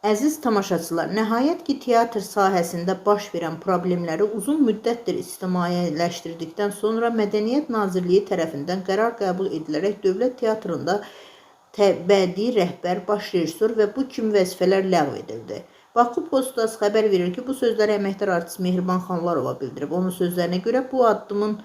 Əziz tamaşaçılar, nəhayət ki, teatr sahəsində baş verən problemləri uzun müddətdir ictimailəşdirdikdən sonra Mədəniyyət Nazirliyi tərəfindən qərar qəbul edilərək Dövlət Teatrında bədii rəhbər, baş rejissor və bu kimi vəzifələr ləğv edildi. Baku Postası xəbər verir ki, bu sözləri əməkdar artist Mehriban Xanlarova bildirib. Onun sözlərinə görə bu addımın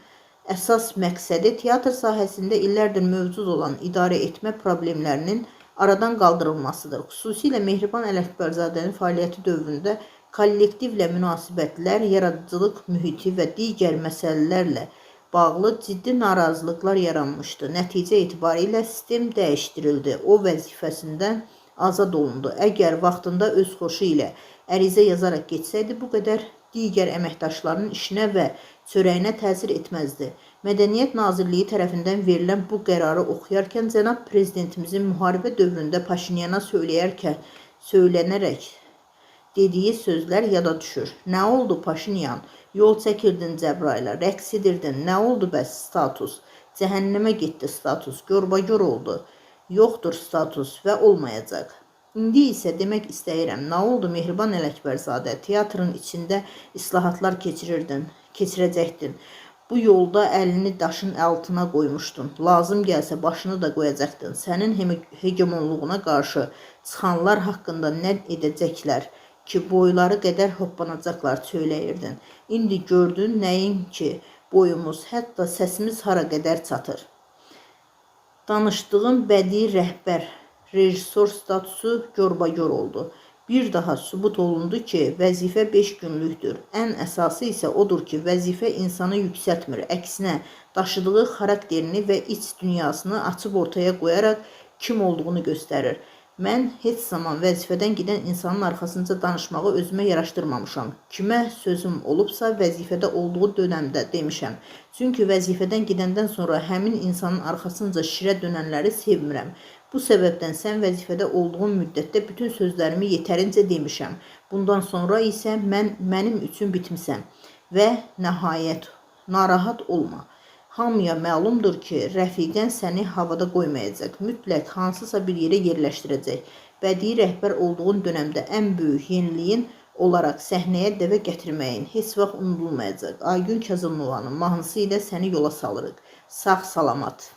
əsas məqsədi teatr sahəsində illərdir mövcud olan idarə etmə problemlərinin aradan qaldırılmasıdır. Xüsusilə Mehriban Ələkbərzadənin fəaliyyəti dövründə kollektivlə münasibətlər, yaradıcılıq mühiti və digər məsələlərlə bağlı ciddi narazılıqlar yaranmışdı. Nəticə etibarilə sistem dəyişdirildi. O vəzifəsindən azad olundu. Əgər vaxtında öz xoşu ilə ərizə yazaraq geçsəydi, bu qədər digər əməkdaşlarının işinə və çörəyinə təsir etməzdi. Mədəniyyət Nazirliyi tərəfindən verilən bu qərarı oxuyarkən cənab prezidentimizin müharibə dövründə Paşinyana söylənərək dediyi sözlər yada düşür. Nə oldu Paşinyan? Yol çəkirdin Cəbrayla, rəqs edirdin. Nə oldu bəs status? Cəhənnəmə getdi status, görbagör oldu. Yoxdur status və olmayacaq. İndi isə demək istəyirəm, nə oldu Mehriban Ələkbərzadə? Teatrın içində islahatlar keçirəcəkdin. Bu yolda əlini daşın altına qoymuşdun. Lazım gəlsə başını da qoyacaqdın. Sənin hegemonluğuna qarşı çıxanlar haqqında nə edəcəklər ki, boyları qədər hoppanacaqlar söyləyirdin. İndi gördün nəyin ki, boyumuz, hətta səsimiz hara qədər çatır. Danışdığım bədii rəhbər, rejissor statusu görbagör oldu. Bir daha sübut olundu ki, vəzifə 5 günlükdür. Ən əsası isə odur ki, vəzifə insanı yüksəltmir. Əksinə, daşıdığı xarakterini və iç dünyasını açıb ortaya qoyaraq kim olduğunu göstərir. Mən heç zaman vəzifədən gedən insanın arxasınca danışmağı özümə yaraşdırmamışam. Kimə sözüm olubsa, vəzifədə olduğu dönəmdə demişəm. Çünki vəzifədən gedəndən sonra həmin insanın arxasınca şirə dönənləri sevmirəm. Bu səbəbdən sən vəzifədə olduğum müddətdə bütün sözlərimi yetərincə demişəm. Bundan sonra isə mənim üçün bitmisən. Və nəhayət, narahat olma. Hamıya məlumdur ki, rəfiqən səni havada qoymayacaq. Mütləq hansısa bir yerə yerləşdirəcək. Bədii rəhbər olduğun dönəmdə ən böyük yeniliyin olaraq səhnəyə dəvə gətirməyin heç vaxt unudulmayacaq. Aygün Kazımovanın mahnısı ilə səni yola salırıq. Sağ salamat.